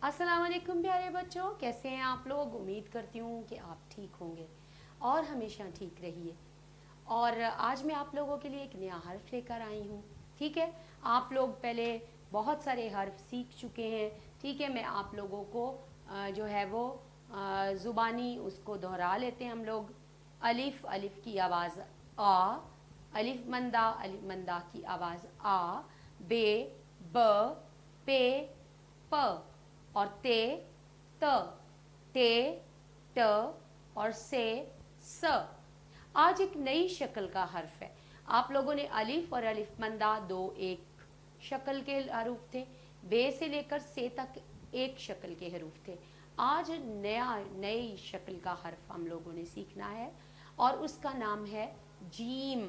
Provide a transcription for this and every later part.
अस्सलाम वालेकुम प्यारे बच्चों, कैसे हैं आप लोग। उम्मीद करती हूँ कि आप ठीक होंगे और हमेशा ठीक रहिए। और आज मैं आप लोगों के लिए एक नया हर्फ लेकर आई हूँ। ठीक है, आप लोग पहले बहुत सारे हर्फ सीख चुके हैं। ठीक है, मैं आप लोगों को जो है वो ज़ुबानी उसको दोहरा लेते हैं हम लोग। अलिफ, अलिफ की आवाज़ आ। अलिफ मंदा की आवाज़ आ। बे, ब, पे, प। और ते, त, टे, ट और से, स। आज एक नई शक्ल का हर्फ है। आप लोगों ने अलिफ और अलिफ मंदा दो एक शक्ल के हरूफ थे। बे से लेकर से तक एक शक्ल के हरूफ थे। आज नई शक्ल का हर्फ हम लोगों ने सीखना है और उसका नाम है जीम।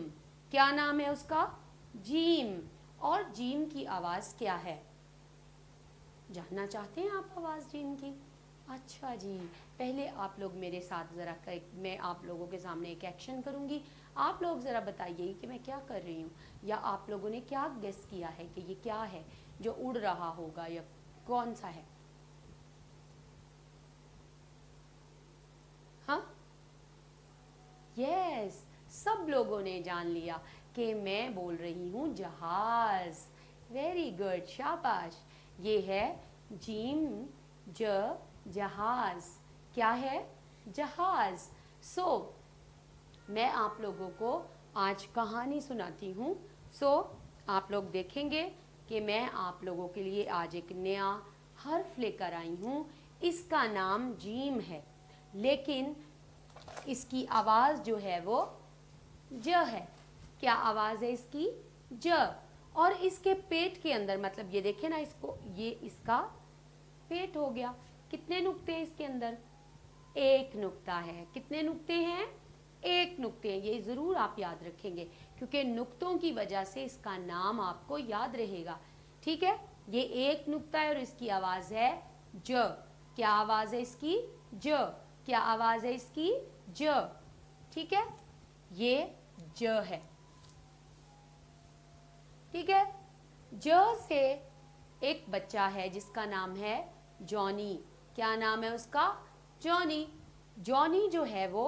क्या नाम है उसका? जीम। और जीम की आवाज़ क्या है? जानना चाहते हैं आप आवाज़ जीम की? अच्छा जी, पहले आप लोग मेरे साथ ज़रा, मैं आप लोगों के सामने एक एक्शन करूँगी। आप लोग ज़रा बताइए कि मैं क्या कर रही हूँ, या आप लोगों ने क्या गेस किया है कि ये क्या है जो उड़ रहा होगा, या कौन सा है? हाँ, यस, सब लोगों ने जान लिया कि मैं बोल रही हूँ जहाज़। वेरी गुड, शाबाश। ये है जीम, ज, जहाज़। क्या है? जहाज़। मैं आप लोगों को आज कहानी सुनाती हूँ। आप लोग देखेंगे कि मैं आप लोगों के लिए आज एक नया हर्फ लेकर आई हूँ। इसका नाम जीम है, लेकिन इसकी आवाज़ जो है वो ज है। क्या आवाज़ है इसकी? ज। और इसके पेट के अंदर, मतलब ये देखें ना इसको, ये इसका पेट हो गया। कितने नुक्ते हैं इसके अंदर? एक नुक्ता है। कितने नुक्ते हैं? एक नुक्ते हैं। ये ज़रूर आप याद रखेंगे, क्योंकि नुक्तों की वजह से इसका नाम आपको याद रहेगा। ठीक है, ये एक नुक्ता है और इसकी आवाज़ है ज। क्या आवाज़ है इसकी? ज। क्या आवाज़ है इसकी? ज। ठीक है, ये ज है। ठीक है, ज से एक बच्चा है जिसका नाम है जॉनी। क्या नाम है उसका? जॉनी। जॉनी जो है वो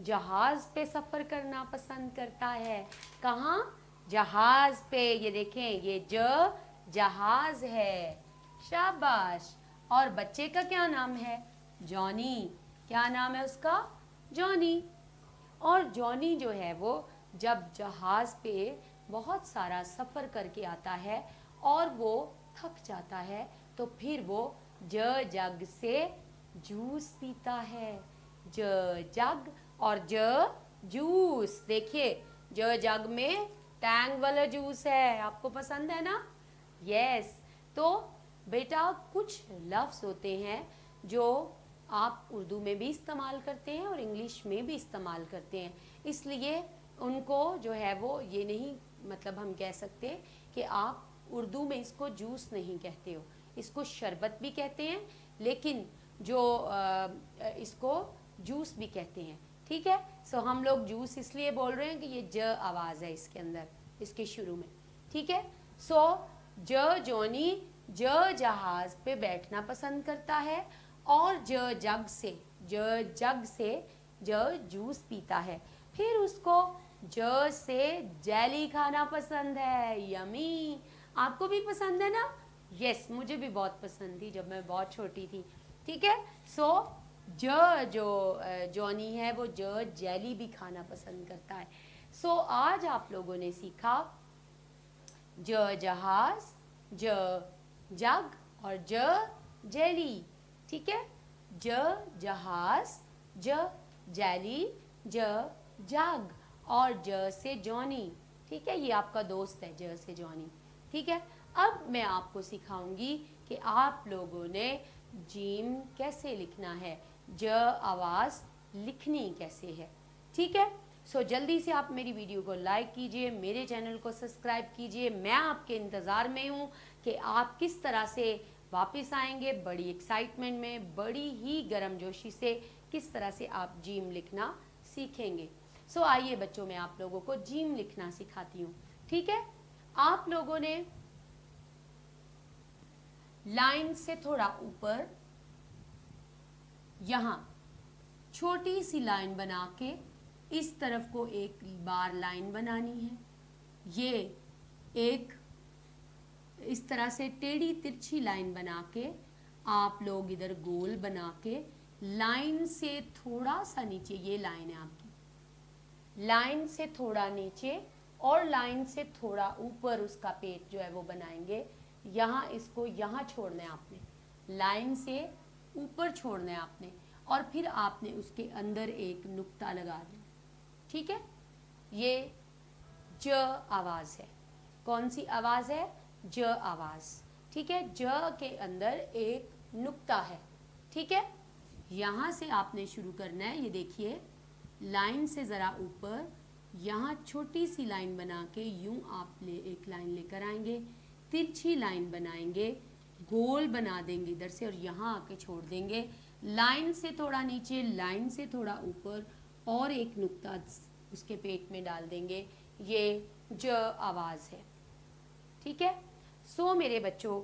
जहाज़ पे सफ़र करना पसंद करता है। कहाँ? जहाज़ पे। ये देखें, ये जहाज़ है। शाबाश। और बच्चे का क्या नाम है? जॉनी। क्या नाम है उसका? जॉनी। और जॉनी जो है वो जब जहाज़ पे बहुत सारा सफ़र करके आता है और वो थक जाता है, तो फिर वो जग से जूस पीता है। जग और जूस। देखिए, जग में टैंग वाला जूस है। आपको पसंद है ना? यस। तो बेटा, कुछ लफ्ज़ होते हैं जो आप उर्दू में भी इस्तेमाल करते हैं और इंग्लिश में भी इस्तेमाल करते हैं, इसलिए उनको जो है वो ये नहीं, मतलब हम कह सकते कि आप उर्दू में इसको जूस नहीं कहते हो, इसको शरबत भी कहते हैं, लेकिन जो इसको जूस भी कहते हैं। ठीक है, हम लोग जूस इसलिए बोल रहे हैं कि ये ज आवाज़ है इसके अंदर, इसके शुरू में। ठीक है, जॉनी जहाज़ पे बैठना पसंद करता है और जग से जूस पीता है। फिर उसको से जेली खाना पसंद है। यमी। आपको भी पसंद है ना? यस, मुझे भी बहुत पसंद थी जब मैं बहुत छोटी थी। ठीक है, जो जॉनी है वो जेली भी खाना पसंद करता है। आज आप लोगों ने सीखा जहाज, जग और जेली। ठीक है, जहाज, जेली, जग और से जॉनी। ठीक है, ये आपका दोस्त है ज से जॉनी। ठीक है, अब मैं आपको सिखाऊंगी कि आप लोगों ने जीम कैसे लिखना है, ज आवाज़ लिखनी कैसे है। ठीक है, जल्दी से आप मेरी वीडियो को लाइक कीजिए, मेरे चैनल को सब्सक्राइब कीजिए। मैं आपके इंतज़ार में हूँ कि आप किस तरह से वापस आएंगे, बड़ी एक्साइटमेंट में, बड़ी ही गर्मजोशी से किस तरह से आप जीम लिखना सीखेंगे। आइए बच्चों, मैं आप लोगों को जीम लिखना सिखाती हूँ। ठीक है, आप लोगों ने लाइन से थोड़ा ऊपर यहाँ छोटी सी लाइन बना के इस तरफ को एक बार लाइन बनानी है। ये एक इस तरह से टेढ़ी तिरछी लाइन बना के आप लोग इधर गोल बना के लाइन से थोड़ा सा नीचे, ये लाइन है आपकी, लाइन से थोड़ा नीचे और लाइन से थोड़ा ऊपर उसका पेट जो है वो बनाएंगे। यहाँ इसको यहाँ छोड़ना है आपने, लाइन से ऊपर छोड़ना है आपने, और फिर आपने उसके अंदर एक नुक्ता लगा देना। ठीक है, ये ज आवाज़ है। कौन सी आवाज़ है? ज आवाज़। ठीक है, ज के अंदर एक नुक्ता है। ठीक है, यहाँ से आपने शुरू करना है। ये देखिए, लाइन से ज़रा ऊपर यहाँ छोटी सी लाइन बना के यूं आप एक लाइन लेकर आएंगे, तिरछी लाइन बनाएंगे, गोल बना देंगे इधर से और यहाँ आके छोड़ देंगे। लाइन से थोड़ा नीचे, लाइन से थोड़ा ऊपर और एक नुक्ता उसके पेट में डाल देंगे। ये ज आवाज़ है। ठीक है, सो मेरे बच्चों,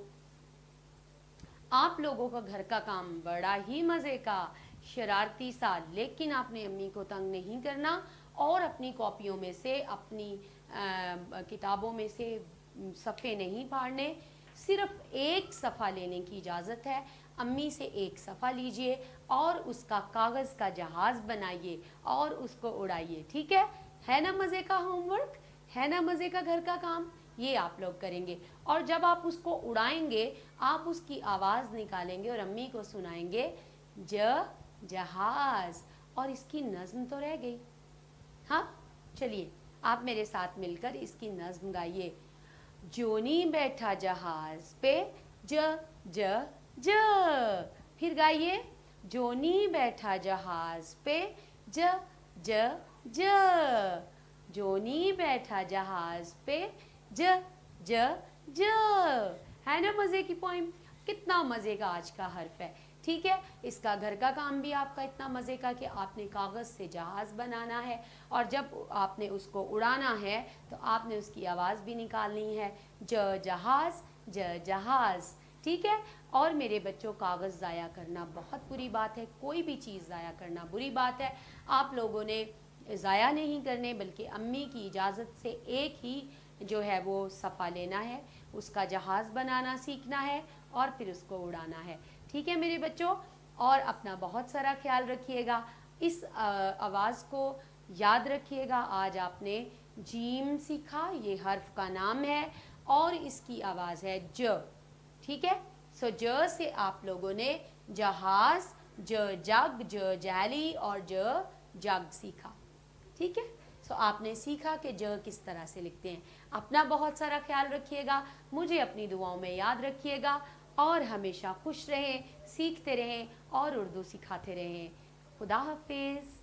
आप लोगों का घर का काम बड़ा ही मज़े का, शरारती सा, लेकिन आपने अम्मी को तंग नहीं करना और अपनी कॉपियों में से, अपनी किताबों में से सफ़े नहीं फाड़ने। सिर्फ एक सफ़ा लेने की इजाज़त है। अम्मी से एक सफ़ा लीजिए और उसका कागज़ का जहाज़ बनाइए और उसको उड़ाइए। ठीक है ना? मज़े का होमवर्क है ना? मज़े का घर का काम ये आप लोग करेंगे, और जब आप उसको उड़ाएंगे आप उसकी आवाज़ निकालेंगे और अम्मी को सुनाएंगे, जहाज़। और इसकी नज़्म तो रह गई। हाँ, चलिए आप मेरे साथ मिलकर इसकी नज़्म गाइए। जोनी बैठा जहाज़ पे, ज ज ज। फिर गाइए, जोनी बैठा जहाज़ पे, ज ज ज। जोनी बैठा जहाज़ पे, ज ज ज। है ना मज़े की पोइम? कितना मज़े का आज का हर्फ है। ठीक है, इसका घर का काम भी आपका इतना मज़े का कि आपने कागज़ से जहाज़ बनाना है, और जब आपने उसको उड़ाना है तो आपने उसकी आवाज़ भी निकालनी है, जहाज़ जहाज़। ठीक है, और मेरे बच्चों, कागज़ ज़ाया करना बहुत बुरी बात है। कोई भी चीज़ ज़ाया करना बुरी बात है। आप लोगों ने ज़ाया नहीं करने, बल्कि अम्मी की इजाज़त से एक ही जो है वो सफ़ा लेना है, उसका जहाज़ बनाना सीखना है और फिर उसको उड़ाना है। ठीक है मेरे बच्चों, और अपना बहुत सारा ख्याल रखिएगा। इस आवाज़ को याद रखिएगा। आज आपने जीम सीखा, ये हर्फ का नाम है और इसकी आवाज़ है ज। ठीक है, सो ज से आप लोगों ने जहाज़, जग, जैली और जग सीखा। ठीक है, सो आपने सीखा कि ज किस तरह से लिखते हैं। अपना बहुत सारा ख्याल रखिएगा, मुझे अपनी दुआओं में याद रखिएगा, और हमेशा खुश रहें, सीखते रहें और उर्दू सिखाते रहें। खुदा हाफिज़।